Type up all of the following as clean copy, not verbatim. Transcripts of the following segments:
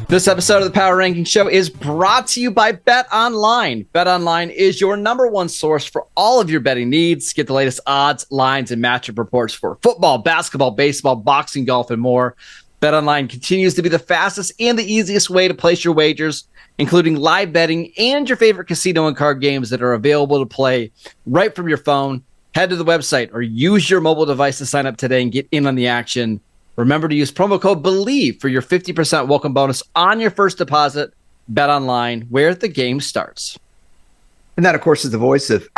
This episode of the Power Ranking Show is brought to you by Bet Online. Bet Online is your number one source for all of your betting needs. Get the latest odds, lines, and matchup reports for football, basketball, baseball, boxing, golf, and more. Bet Online continues to be the fastest and the easiest way to place your wagers, including live betting and your favorite casino and card games that are available to play right from your phone. Head to the website or use your mobile device to sign up today and get in on the action. Remember to use promo code BELIEVE for your 50% welcome bonus on your first deposit. Bet Online, where the game starts. And that, of course, is the voice of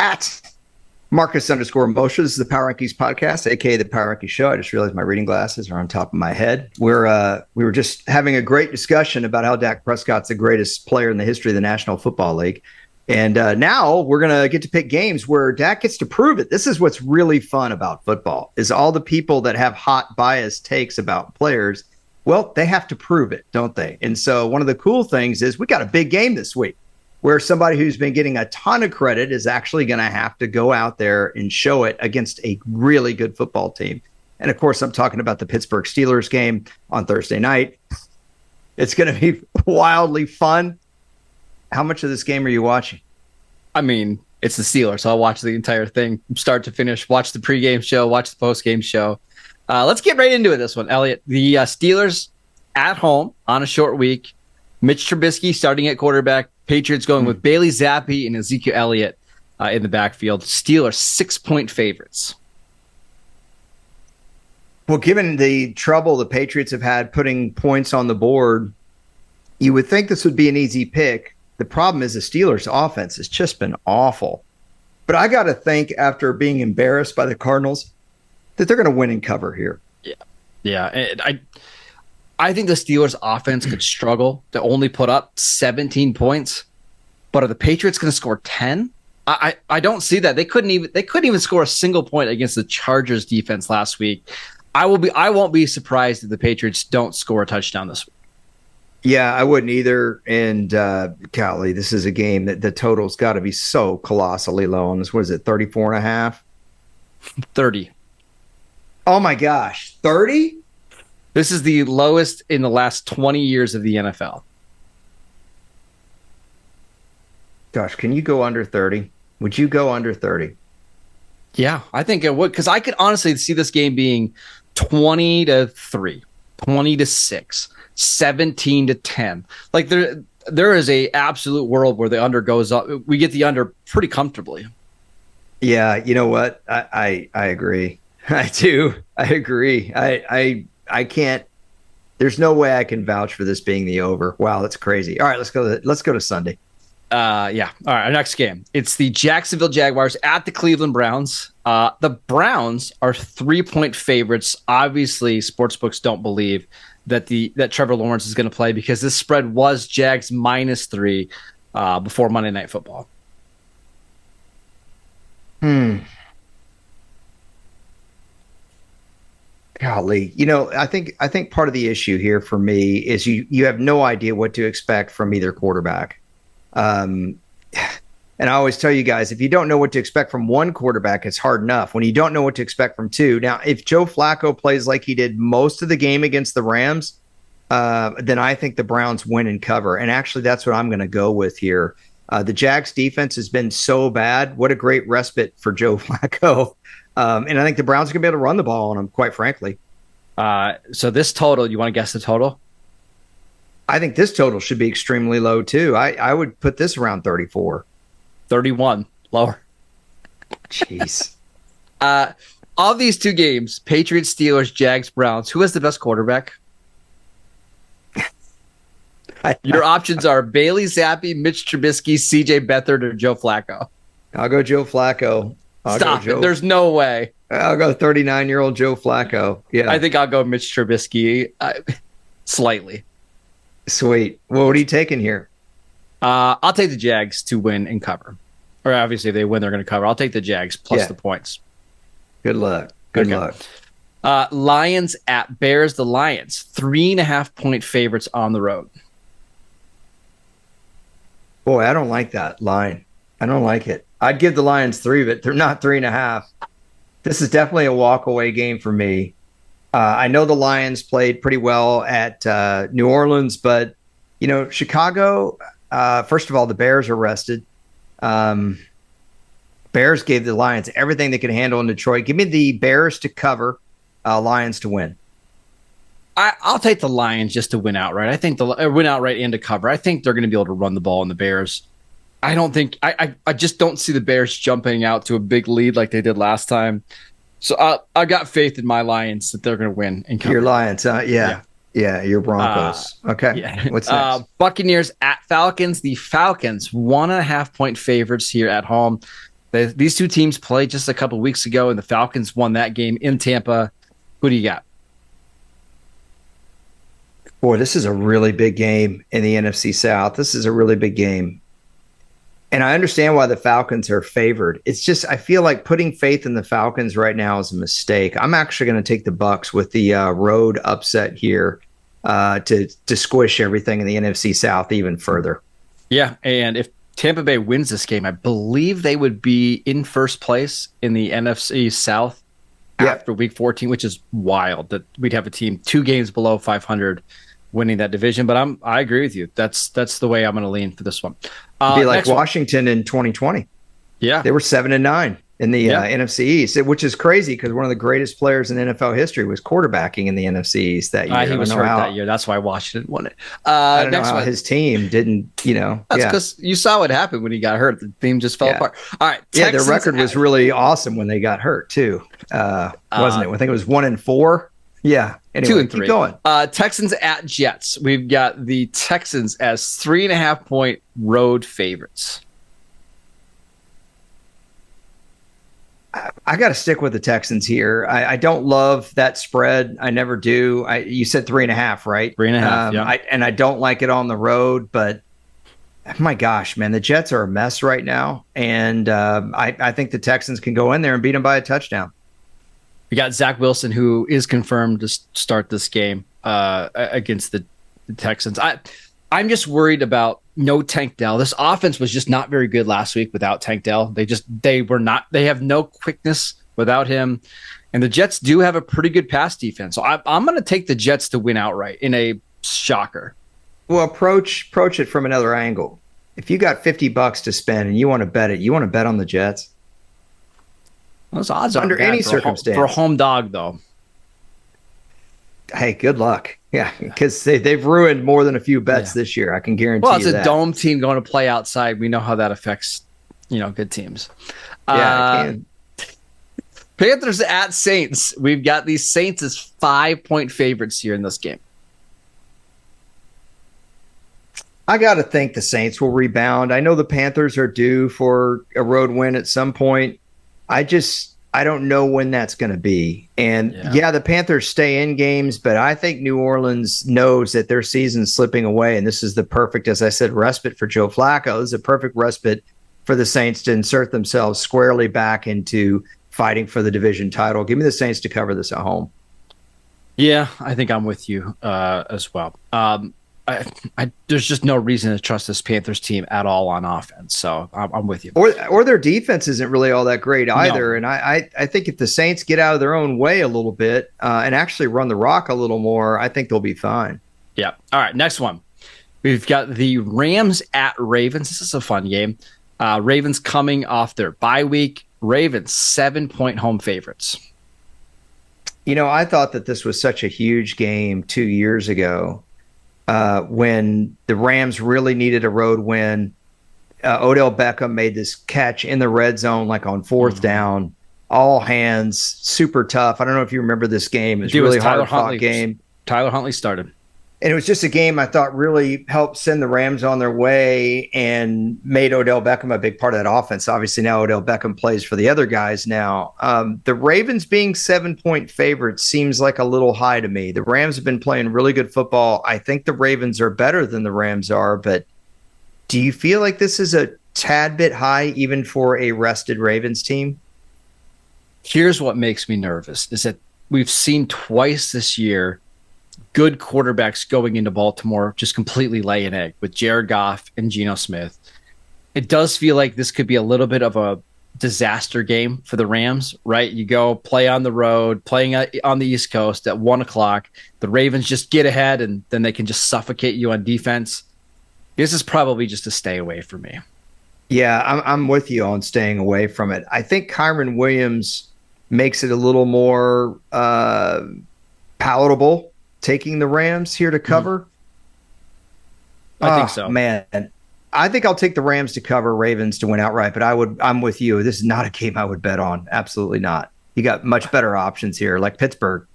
@Marcus_Mosher. This is the Power Rankings podcast, aka the Power Rankings Show. I just realized my reading glasses are on top of my head. We were just having a great discussion about how Dak Prescott's the greatest player in the history of the National Football League. And now we're going to get to pick games where Dak gets to prove it. This is what's really fun about football, is all the people that have hot biased takes about players. Well, they have to prove it, don't they? And so one of the cool things is we got a big game this week where somebody who's been getting a ton of credit is actually going to have to go out there and show it against a really good football team. And of course, I'm talking about the Pittsburgh Steelers game on Thursday night. It's going to be wildly fun. How much of this game are you watching? I mean, it's the Steelers, so I'll watch the entire thing, start to finish, watch the pregame show, watch the postgame show. Let's get right into it, this one, Elliot. The Steelers at home on a short week. Mitch Trubisky starting at quarterback. Patriots going with Bailey Zappi and Ezekiel Elliott in the backfield. Steelers 6-point favorites. Well, given the trouble the Patriots have had putting points on the board, you would think this would be an easy pick. The problem is the Steelers' offense has just been awful. But I got to think, after being embarrassed by the Cardinals, that they're going to win and cover here. Yeah. And I think the Steelers' offense could struggle to only put up 17 points. But are the Patriots going to score 10? I don't see that. They couldn't even score a single point against the Chargers defense last week. I won't be surprised if the Patriots don't score a touchdown this week. Yeah, I wouldn't either. And golly, this is a game that the total's got to be so colossally low on this. What is it, 34.5? 30. Oh my gosh, 30? This is the lowest in the last 20 years of the NFL. Gosh, can you go under 30? Would you go under 30? Yeah, I think it would, because I could honestly see this game being 20-3, 20-6. 17-10. Like there is a absolute world where the under goes up. We get the under pretty comfortably. Yeah, you know what? I agree. I do. I agree. I can't. There's no way I can vouch for this being the over. Wow, that's crazy. All right, let's go to Sunday. Yeah. All right, our next game. It's the Jacksonville Jaguars at the Cleveland Browns. The Browns are 3-point favorites. Obviously, sportsbooks don't believe that Trevor Lawrence is going to play, because this spread was Jags -3 before Monday Night Football. Golly, I think part of the issue here for me is you have no idea what to expect from either quarterback. And I always tell you guys, if you don't know what to expect from one quarterback, it's hard enough. When you don't know what to expect from two. Now, if Joe Flacco plays like he did most of the game against the Rams, then I think the Browns win and cover. And actually, that's what I'm going to go with here. The Jags defense has been so bad. What a great respite for Joe Flacco. And I think the Browns are going to be able to run the ball on him, quite frankly. So this total, you want to guess the total? I think this total should be extremely low, too. I would put this around 34. 31, lower. Jeez. Of these two games, Patriots, Steelers, Jags, Browns, who has the best quarterback? Your options are Bailey Zappi, Mitch Trubisky, CJ Beathard, or Joe Flacco. I'll go Joe Flacco. Stop it. There's no way. I'll go 39-year-old Joe Flacco. Yeah. I think I'll go Mitch Trubisky slightly. Sweet. Well, what are you taking here? I'll take the Jags to win and cover. Or obviously, if they win, they're going to cover. I'll take the Jags plus the points. Good luck. Good luck. Lions at Bears. The Lions, 3.5-point favorites on the road. Boy, I don't like that line. I don't like it. I'd give the Lions 3, but they're not 3.5. This is definitely a walk-away game for me. I know the Lions played pretty well at New Orleans, but, Chicago, first of all, the Bears are rested. Bears gave the Lions everything they could handle in Detroit. Give me the Bears to cover, Lions to win. I'll take the Lions just to win outright. I think win outright and to cover. I think they're going to be able to run the ball on the Bears. I just don't see the Bears jumping out to a big lead like they did last time. So I got faith in my Lions that they're going to win and cover. Your Lions, yeah, your Broncos. Okay, yeah. What's next? Buccaneers at Falcons. The Falcons 1.5-point favorites here at home. These two teams played just a couple weeks ago, and the Falcons won that game in Tampa. Who do you got? Boy, this is a really big game in the NFC South. This is a really big game. And I understand why the Falcons are favored. It's just I feel like putting faith in the Falcons right now is a mistake. I'm actually going to take the Bucs with the road upset here to squish everything in the NFC South even further. Yeah, and if Tampa Bay wins this game, I believe they would be in first place in the NFC South after Week 14, which is wild that we'd have a team 2 games below 500 winning that division. But I agree with you. That's the way I'm going to lean for this one. It'd be like Washington in 2020. Yeah, they were 7-9 in the NFC East, which is crazy because one of the greatest players in NFL history was quarterbacking in the NFC East that year. He was hurt that year. That's why Washington won it. I don't know how his team didn't. That's because you saw what happened when he got hurt. The team just fell apart. All right, Texans, their record was really awesome when they got hurt too, wasn't it? I think it was 1-4. Yeah. Anyway, 2-3. Keep going. Texans at Jets. We've got the Texans as 3.5-point road favorites. I got to stick with the Texans here. I don't love that spread. I never do. You said 3.5, right? 3.5. Yeah. And I don't like it on the road, but my gosh, man, the Jets are a mess right now. And I think the Texans can go in there and beat them by a touchdown. We got Zach Wilson, who is confirmed to start this game against the Texans. I'm just worried about no Tank Dell. This offense was just not very good last week without Tank Dell. They have no quickness without him. And the Jets do have a pretty good pass defense. So I'm going to take the Jets to win outright in a shocker. Well, approach it from another angle. If you got $50 to spend and you want to bet it, you want to bet on the Jets? Those odds under any circumstance for a home dog, though. Hey, good luck. Yeah, because they've ruined more than a few bets this year. I can guarantee you that. Well, it's a dome team going to play outside. We know how that affects, good teams. Yeah, it can. Panthers at Saints. We've got these Saints as 5-point favorites here in this game. I got to think the Saints will rebound. I know the Panthers are due for a road win at some point. I don't know when that's going to be. And the Panthers stay in games, but I think New Orleans knows that their season's slipping away. And this is the perfect, as I said, respite for Joe Flacco. This is a perfect respite for the Saints to insert themselves squarely back into fighting for the division title. Give me the Saints to cover this at home. Yeah, I think I'm with you as well. There's just no reason to trust this Panthers team at all on offense. So I'm with you. Or their defense isn't really all that great either. No. And I think if the Saints get out of their own way a little bit and actually run the rock a little more, I think they'll be fine. Yeah. All right. Next one. We've got the Rams at Ravens. This is a fun game. Ravens coming off their bye week. Ravens 7-point home favorites. I thought that this was such a huge game 2 years ago. When the Rams really needed a road win, Odell Beckham made this catch in the red zone, like on fourth down, all hands, super tough. I don't know if you remember this game. It was a really hard-fought game. Tyler Huntley started. And it was just a game I thought really helped send the Rams on their way and made Odell Beckham a big part of that offense. Obviously, now Odell Beckham plays for the other guys now. The Ravens being 7-point favorites seems like a little high to me. The Rams have been playing really good football. I think the Ravens are better than the Rams are, but do you feel like this is a tad bit high even for a rested Ravens team? Here's what makes me nervous is that we've seen twice this year good quarterbacks going into Baltimore just completely lay an egg with Jared Goff and Geno Smith. It does feel like this could be a little bit of a disaster game for the Rams, right? You go play on the road, playing on the East Coast at 1:00. The Ravens just get ahead and then they can just suffocate you on defense. This is probably just a stay away for me. Yeah, I'm with you on staying away from it. I think Kyron Williams makes it a little more palatable taking the Rams here to cover. I think so. Man, I think I'll take the Rams to cover, Ravens to win outright, but I'm with you. This is not a game I would bet on. Absolutely not. You got much better options here, like Pittsburgh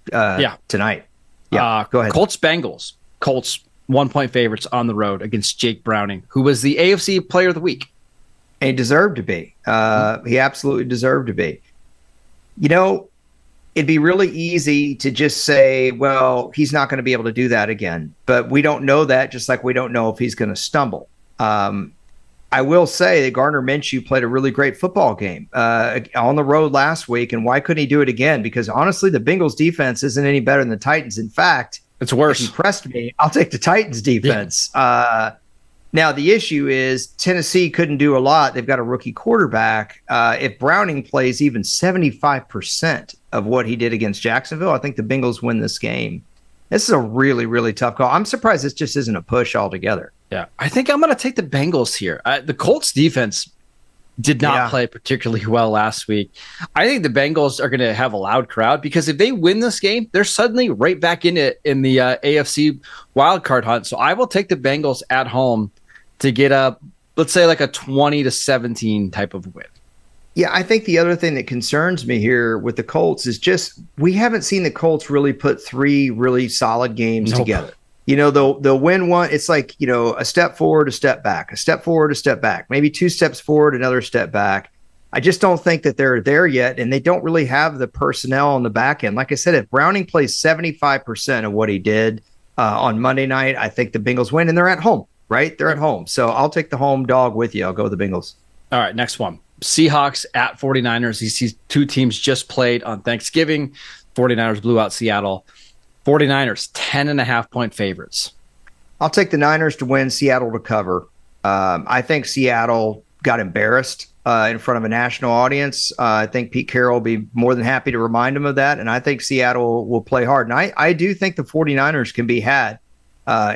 tonight. Yeah, go ahead. Colts-Bengals. Colts 1-point favorites on the road against Jake Browning, who was the AFC Player of the Week. And he deserved to be. He absolutely deserved to be. You know, it'd be really easy to just say, well, he's not going to be able to do that again. But we don't know that, just like we don't know if he's going to stumble. I will say that Gardner Minshew played a really great football game on the road last week. And why couldn't he do it again? Because honestly, the Bengals defense isn't any better than the Titans. In fact, it's worse. If you pressed me, I'll take the Titans defense. Yeah. Now, the issue is Tennessee couldn't do a lot. They've got a rookie quarterback. If Browning plays even 75% of what he did against Jacksonville, I think the Bengals win this game. This is a really, really tough call. I'm surprised this just isn't a push altogether. Yeah, I think I'm going to take the Bengals here. The Colts defense did not play particularly well last week. I think the Bengals are going to have a loud crowd because if they win this game, they're suddenly right back in it in the AFC wildcard hunt. So I will take the Bengals at home to get let's say like a 20-17 type of win. Yeah, I think the other thing that concerns me here with the Colts is just we haven't seen the Colts really put three really solid games together. You know, they'll win one. It's like, you know, a step forward, a step back, a step forward, a step back, maybe two steps forward, another step back. I just don't think that they're there yet, and they don't really have the personnel on the back end. Like I said, if Browning plays 75% of what he did on Monday night, I think the Bengals win, and they're at home, right? They're at home. So I'll take the home dog with you. I'll go with the Bengals. All right, next one. Seahawks at 49ers. These two teams just played on Thanksgiving. 49ers blew out Seattle. 49ers, 10.5-point favorites. I'll take the Niners to win, Seattle to cover. I think Seattle got embarrassed in front of a national audience. I think Pete Carroll will be more than happy to remind them of that, and I think Seattle will play hard. And I do think the 49ers can be had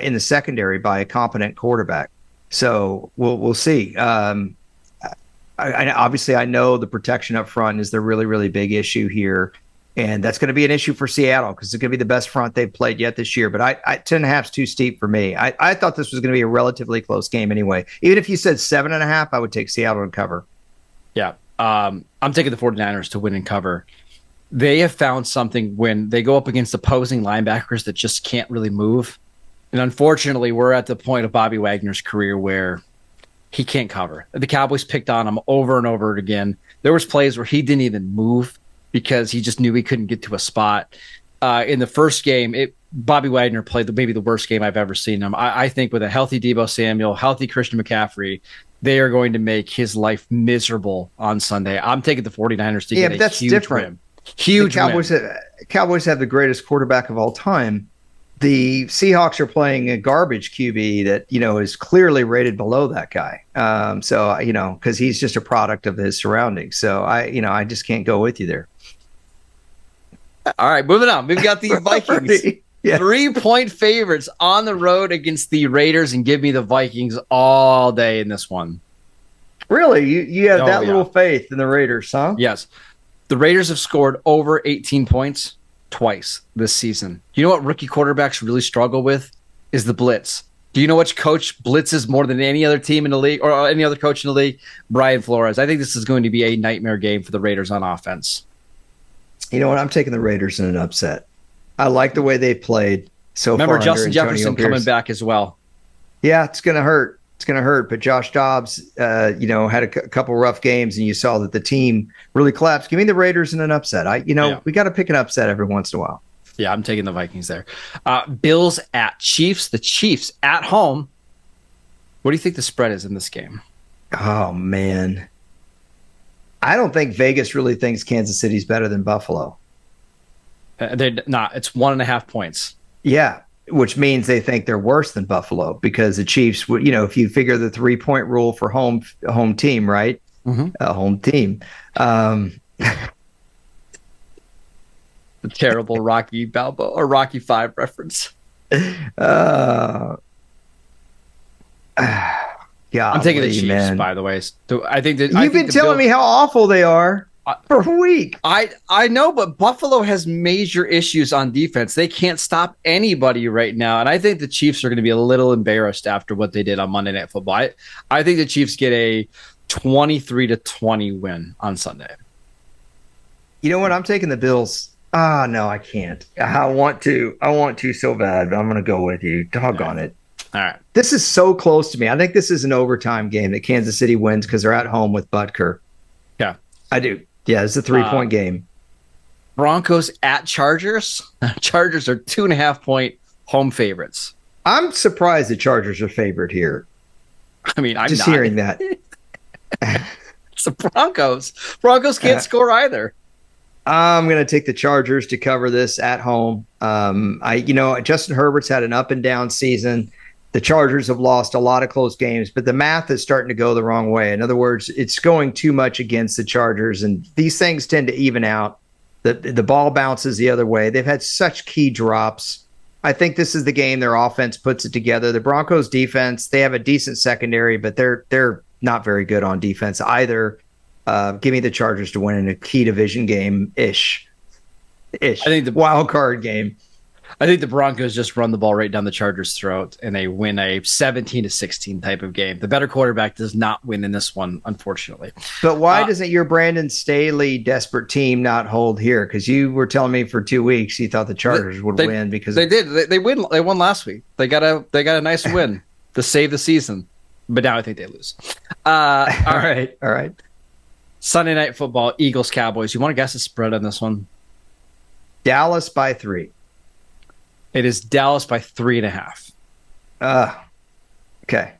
in the secondary by a competent quarterback. So we'll see. Obviously, I know the protection up front is the really, really big issue here. And that's going to be an issue for Seattle because it's going to be the best front they've played yet this year. But 10.5 is too steep for me. I thought this was going to be a relatively close game anyway. Even if you said 7.5, I would take Seattle and cover. Yeah. I'm taking the 49ers to win and cover. They have found something when they go up against opposing linebackers that just can't really move. And unfortunately, we're at the point of Bobby Wagner's career where he can't cover. The Cowboys picked on him over and over again. There was plays where he didn't even move because he just knew he couldn't get to a spot. In the first game, Bobby Wagner played maybe the worst game I've ever seen him. I think with a healthy Deebo Samuel, healthy Christian McCaffrey, they are going to make his life miserable on Sunday. I'm taking the 49ers to get a huge win. Huge win. Cowboys have the greatest quarterback of all time. The Seahawks are playing a garbage QB that, you know, is clearly rated below that guy. So, you know, because he's just a product of his surroundings. So, I just can't go with you there. All right, moving on. We've got the Vikings. 3-point favorites on the road against the Raiders, and give me the Vikings all day in this one. Really? You have little faith in the Raiders, huh? Yes. The Raiders have scored over 18 points twice this season. You know what rookie quarterbacks really struggle with is the blitz. Do you know which coach blitzes more than any other team in the league or any other coach in the league? Brian Flores. I think this is going to be a nightmare game for the Raiders on offense. You know what? I'm taking the Raiders in an upset. I like the way they played. So Remember far under Justin Antonio Jefferson Pierce. coming back as well. Yeah, it's going to hurt. It's going to hurt. But Josh Dobbs, had a couple rough games, and you saw that the team really collapsed. Give me the Raiders in an upset. We got to pick an upset every once in a while. Yeah, I'm taking the Vikings there. Bills at Chiefs. The Chiefs at home. What do you think the spread is in this game? Oh, man. I don't think Vegas really thinks Kansas City's better than Buffalo. They're not. It's 1.5 points. Yeah, which means they think they're worse than Buffalo because the Chiefs would, if you figure the 3-point rule for home team, right? Mm-hmm. Home team. The terrible Rocky Balboa or Rocky 5 reference. Yeah, I'm taking the Chiefs, by the way. So I think that you've been telling me how awful they are for a week. I know, but Buffalo has major issues on defense. They can't stop anybody right now, and I think the Chiefs are going to be a little embarrassed after what they did on Monday Night Football. I think the Chiefs get a 23-20 win on Sunday. You know what? I'm taking the Bills. No, I can't. I want to so bad, but I'm going to go with you. Doggone it. All right. This is so close to me. I think this is an overtime game that Kansas City wins because they're at home with Butker. Yeah. I do. Yeah, it's a 3-point game. Broncos at Chargers. Chargers are 2.5-point home favorites. I'm surprised the Chargers are favored here. I mean, I'm just not hearing that. It's the Broncos. Broncos can't score either. I'm going to take the Chargers to cover this at home. Justin Herbert's had an up and down season. The Chargers have lost a lot of close games, but the math is starting to go the wrong way. In other words, it's going too much against the Chargers, and these things tend to even out. The ball bounces the other way. They've had such key drops. I think this is the game their offense puts it together. The Broncos defense, they have a decent secondary, but they're not very good on defense either. Give me the Chargers to win in a key division game-ish. I think the wild card game. I think the Broncos just run the ball right down the Chargers' throat, and they win a 17-16 type of game. The better quarterback does not win in this one, unfortunately. But why doesn't your Brandon Staley desperate team not hold here? Because you were telling me for 2 weeks you thought the Chargers would win because they did. They win. They won last week. They got a nice win to save the season. But now I think they lose. All right. Sunday Night Football, Eagles, Cowboys. You want to guess the spread on this one? Dallas by 3. It is Dallas by 3.5. Okay.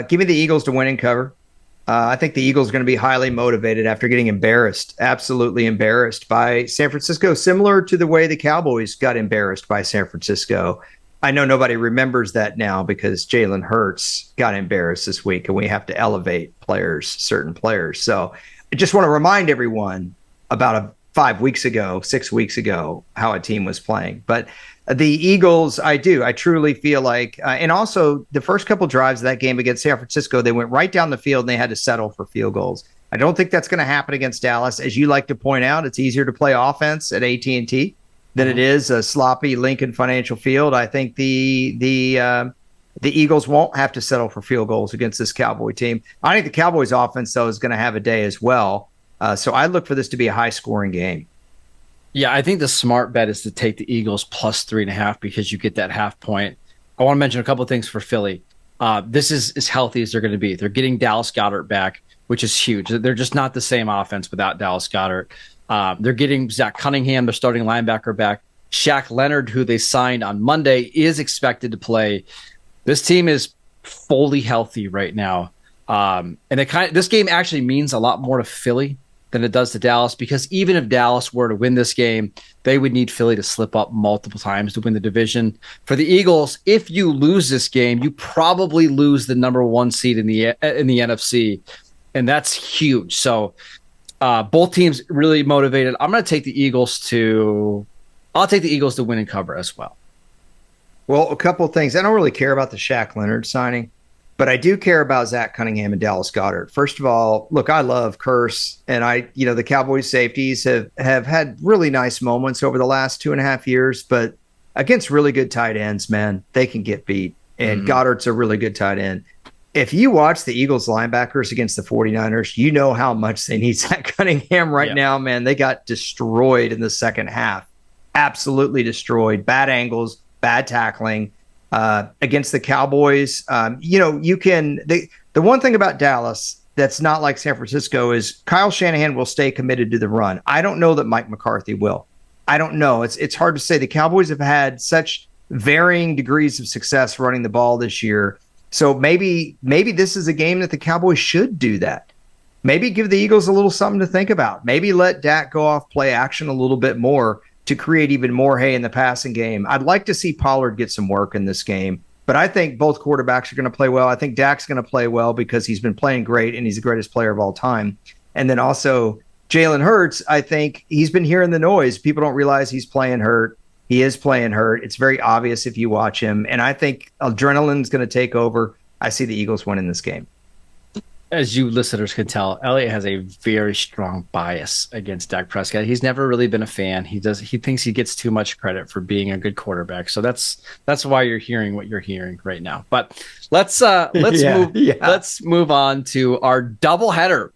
Give me the Eagles to win and cover. I think the Eagles are going to be highly motivated after getting embarrassed, absolutely embarrassed by San Francisco, similar to the way the Cowboys got embarrassed by San Francisco. I know nobody remembers that now because Jalen Hurts got embarrassed this week, and we have to elevate certain players. So I just want to remind everyone about 6 weeks ago, how a team was playing. But the Eagles, I truly feel like, and also the first couple drives of that game against San Francisco, they went right down the field and they had to settle for field goals. I don't think that's going to happen against Dallas. As you like to point out, it's easier to play offense at AT&T than it is a sloppy Lincoln Financial Field. I think the Eagles won't have to settle for field goals against this Cowboy team. I think the Cowboys offense, though, is going to have a day as well. So I look for this to be a high-scoring game. Yeah, I think the smart bet is to take the Eagles plus 3.5 because you get that half point. I want to mention a couple of things for Philly. This is as healthy as they're going to be. They're getting Dallas Goedert back, which is huge. They're just not the same offense without Dallas Goedert. They're getting Zach Cunningham, their starting linebacker, back. Shaq Leonard, who they signed on Monday, is expected to play. This team is fully healthy right now. And this game actually means a lot more to Philly than it does to Dallas, because even if Dallas were to win this game, they would need Philly to slip up multiple times to win the division. For the Eagles, if you lose this game, you probably lose the number 1 seed in the NFC, and that's huge. So both teams really motivated. I'm going to take the Eagles to win and cover as well. Well, a couple of things. I don't really care about the Shaq Leonard signing, but I do care about Zach Cunningham and Dallas Goedert. First of all, look, I love Curse, and the Cowboys safeties have had really nice moments over the last 2.5 years, but against really good tight ends, man, they can get beat. And Goddard's a really good tight end. If you watch the Eagles linebackers against the 49ers, you know how much they need Zach Cunningham right now, man. They got destroyed in the second half. Absolutely destroyed. Bad angles, bad tackling against the Cowboys. The one thing about Dallas that's not like San Francisco is Kyle Shanahan will stay committed to the run. I don't know that Mike McCarthy will. I don't know. It's hard to say. The Cowboys have had such varying degrees of success running the ball this year. So maybe this is a game that the Cowboys should do that. Maybe give the Eagles a little something to think about. Maybe let Dak go off play action a little bit more to create even more hay in the passing game. I'd like to see Pollard get some work in this game, but I think both quarterbacks are going to play well. I think Dak's going to play well because he's been playing great and he's the greatest player of all time. And then also Jalen Hurts, I think he's been hearing the noise. People don't realize he's playing hurt. He is playing hurt. It's very obvious if you watch him. And I think adrenaline's going to take over. I see the Eagles winning this game. As you listeners can tell, Elliot has a very strong bias against Dak Prescott. He's never really been a fan. He thinks he gets too much credit for being a good quarterback. So that's why you're hearing what you're hearing right now. But let's move on to our doubleheader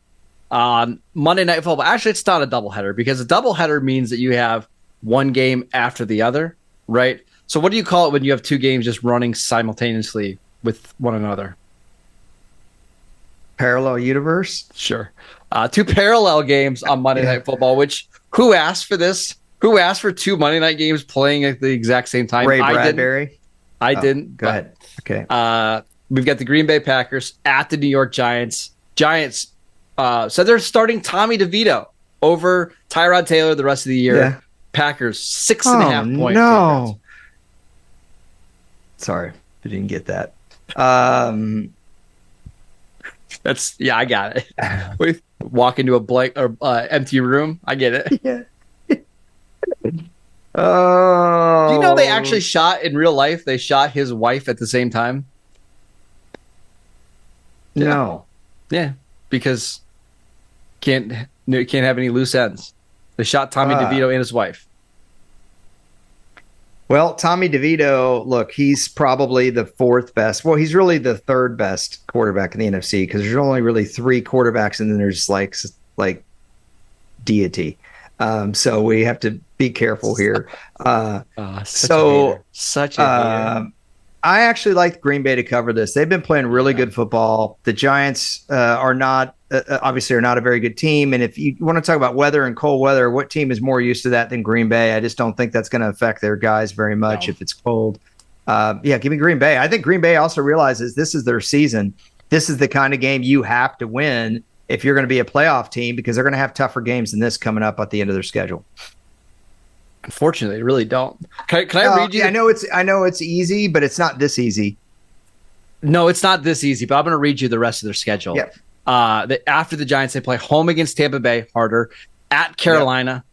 on Monday Night Football. Actually, it's not a doubleheader because a doubleheader means that you have one game after the other, right? So what do you call it when you have two games just running simultaneously with one another? Parallel universe? Sure. Two parallel games on Monday Night Football, which who asked for this? Who asked for two Monday night games playing at the exact same time? Ray Bradbury? I didn't. Go ahead. Okay. We've got the Green Bay Packers at the New York Giants. Giants said they're starting Tommy DeVito over Tyrod Taylor the rest of the year. Yeah. Packers 6.5 point. No. Favorites. Sorry, I didn't get that. I got it. We walk into a blank or empty room. I get it. Yeah. Oh. Do you know they actually shot in real life? They shot his wife at the same time. No. Yeah, because can't have any loose ends. They shot Tommy DeVito and his wife. Well, Tommy DeVito, look, he's probably the fourth best. Well, he's really the third best quarterback in the NFC because there's only really three quarterbacks, and then there's like deity. So we have to be careful here. Such a hater. I actually like Green Bay to cover this. They've been playing really good football. The Giants are not a very good team. And if you want to talk about weather and cold weather, what team is more used to that than Green Bay? I just don't think that's going to affect their guys very much if it's cold. Give me Green Bay. I think Green Bay also realizes this is their season. This is the kind of game you have to win if you're going to be a playoff team because they're going to have tougher games than this coming up at the end of their schedule. Unfortunately, I really don't. Can I read you? I know it's easy, but it's not this easy. No, it's not this easy, but I'm going to read you the rest of their schedule. Yep. After the Giants, they play home against Tampa Bay, harder. At Carolina,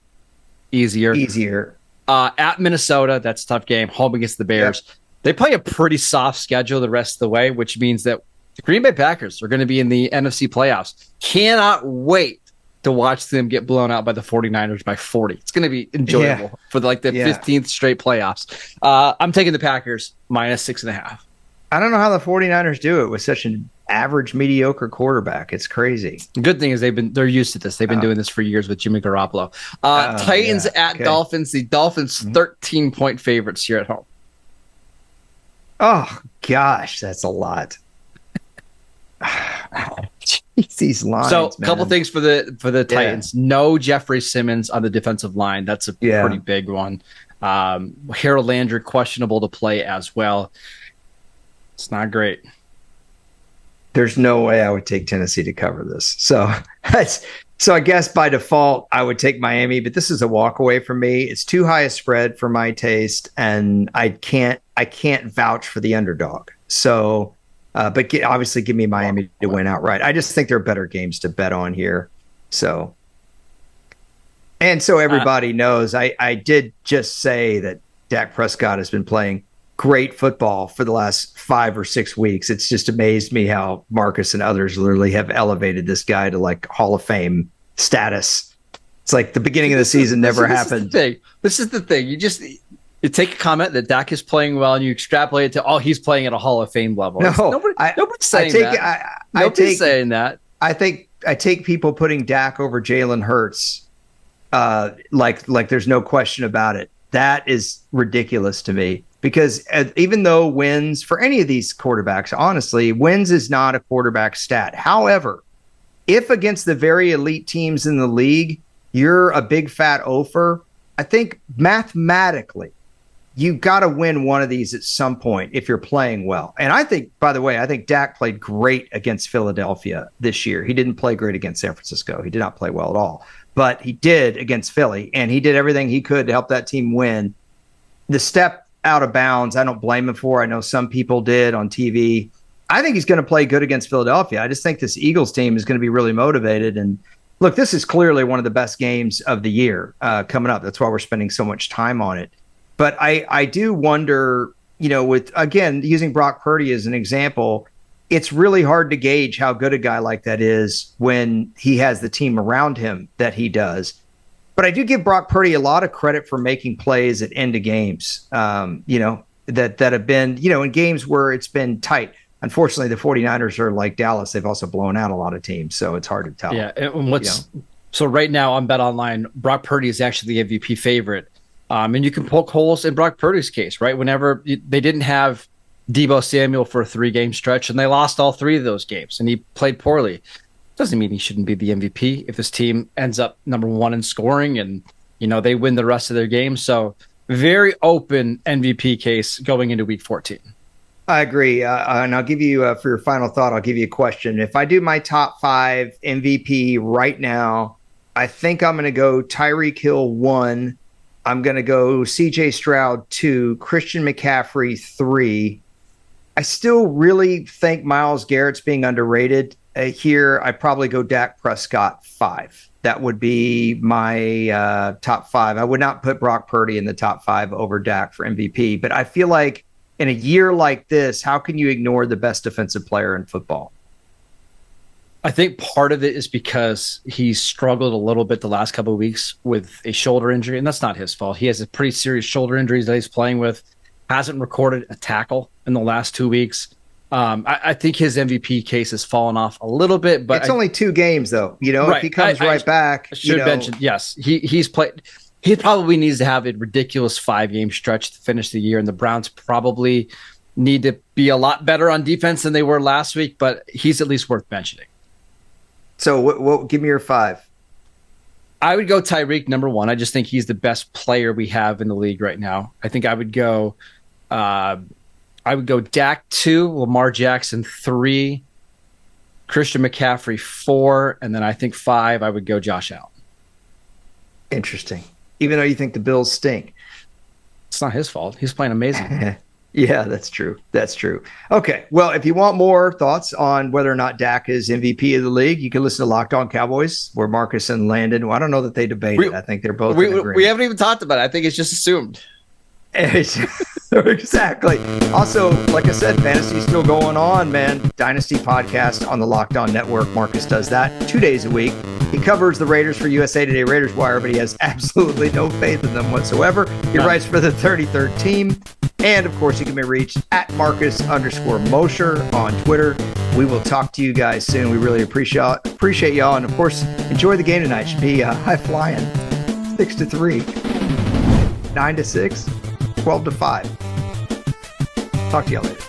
easier. At Minnesota, that's a tough game. Home against the Bears. Yep. They play a pretty soft schedule the rest of the way, which means that the Green Bay Packers are going to be in the NFC playoffs. Cannot wait to watch them get blown out by the 49ers by 40. It's going to be enjoyable for the 15th straight playoffs. I'm taking the Packers minus 6.5. I don't know how the 49ers do it with such an average, mediocre quarterback. It's crazy. The good thing is they're used to this. They've been doing this for years with Jimmy Garoppolo. Titans at Dolphins. The Dolphins 13-point favorites here at home. Oh, gosh, that's a lot. Jeez, these lines. So, a couple things for the Titans. No Jeffrey Simmons on the defensive line. That's a pretty big one. Harold Landry questionable to play as well. It's not great. There's no way I would take Tennessee to cover this. So I guess by default I would take Miami, but this is a walk away for me. It's too high a spread for my taste, and I can't vouch for the underdog. So. But obviously give me Miami to win outright. I just think there are better games to bet on here. So everybody knows, I did just say that Dak Prescott has been playing great football for the last 5 or 6 weeks. It's just amazed me how Marcus and others literally have elevated this guy to Hall of Fame status. It's like the beginning of the season never happened. This is the thing. You take a comment that Dak is playing well and you extrapolate it to, he's playing at a Hall of Fame level. Nobody's saying that. Nobody's saying that. I take people putting Dak over Jalen Hurts like there's no question about it. That is ridiculous to me because even though wins for any of these quarterbacks, honestly, wins is not a quarterback stat. However, if against the very elite teams in the league, you're a big fat offer, I think mathematically, you got to win one of these at some point if you're playing well. And I think, by the way, I think Dak played great against Philadelphia this year. He didn't play great against San Francisco. He did not play well at all. But he did against Philly, and he did everything he could to help that team win. The step out of bounds, I don't blame him for. I know some people did on TV. I think he's going to play good against Philadelphia. I just think this Eagles team is going to be really motivated. And look, this is clearly one of the best games of the year coming up. That's why we're spending so much time on it. But I do wonder, with, again, using Brock Purdy as an example, it's really hard to gauge how good a guy like that is when he has the team around him that he does. But I do give Brock Purdy a lot of credit for making plays at end of games, that have been, in games where it's been tight. Unfortunately, the 49ers are like Dallas. They've also blown out a lot of teams, so it's hard to tell. Yeah, and so right now on BetOnline, Brock Purdy is actually the MVP favorite. And you can poke holes in Brock Purdy's case, right? Whenever they didn't have Deebo Samuel for a 3-game stretch, and they lost all 3 of those games, and he played poorly. Doesn't mean he shouldn't be the MVP if his team ends up number 1 in scoring and, they win the rest of their games. So very open MVP case going into week 14. I agree. And I'll give you, for your final thought, I'll give you a question. If I do my top 5 MVP right now, I think I'm going to go Tyreek Hill 1. I'm going to go CJ Stroud 2, Christian McCaffrey 3. I still really think Myles Garrett's being underrated here. I probably go Dak Prescott 5. That would be my top 5. I would not put Brock Purdy in the top 5 over Dak for MVP. But I feel like in a year like this, how can you ignore the best defensive player in football? I think part of it is because he's struggled a little bit the last couple of weeks with a shoulder injury, and that's not his fault. He has a pretty serious shoulder injury that he's playing with. Hasn't recorded a tackle in the last 2 weeks. I think his MVP case has fallen off a little bit, but it's only 2 games though. Right. If he comes back, I should mention, yes, he's played. He probably needs to have a ridiculous 5-game stretch to finish the year, and the Browns probably need to be a lot better on defense than they were last week. But he's at least worth mentioning. So what give me your 5. I would go Tyreek number 1. I just think he's the best player we have in the league right now. I think I would go Dak 2, Lamar Jackson 3, Christian McCaffrey 4, and then I think 5 I would go Josh Allen. Interesting. Even though you think the Bills stink. It's not his fault. He's playing amazing. Yeah, that's true. That's true. Okay. Well, if you want more thoughts on whether or not Dak is MVP of the league, you can listen to Locked On Cowboys, where Marcus and Landon, well, I don't know that they debated. I think they're both in agreement. We haven't even talked about it. I think it's just assumed. Exactly. Also, like I said, fantasy is still going on, man. Dynasty podcast on the Locked On Network. Marcus does that 2 days a week. He covers the Raiders for USA Today Raiders Wire, but he has absolutely no faith in them whatsoever. He writes for the 33rd Team. And, of course, you can be reached at Marcus_Mosher on Twitter. We will talk to you guys soon. We really appreciate y'all. And, of course, enjoy the game tonight. Should be high flying. 6-3, 9-6, 12-5. Talk to y'all later.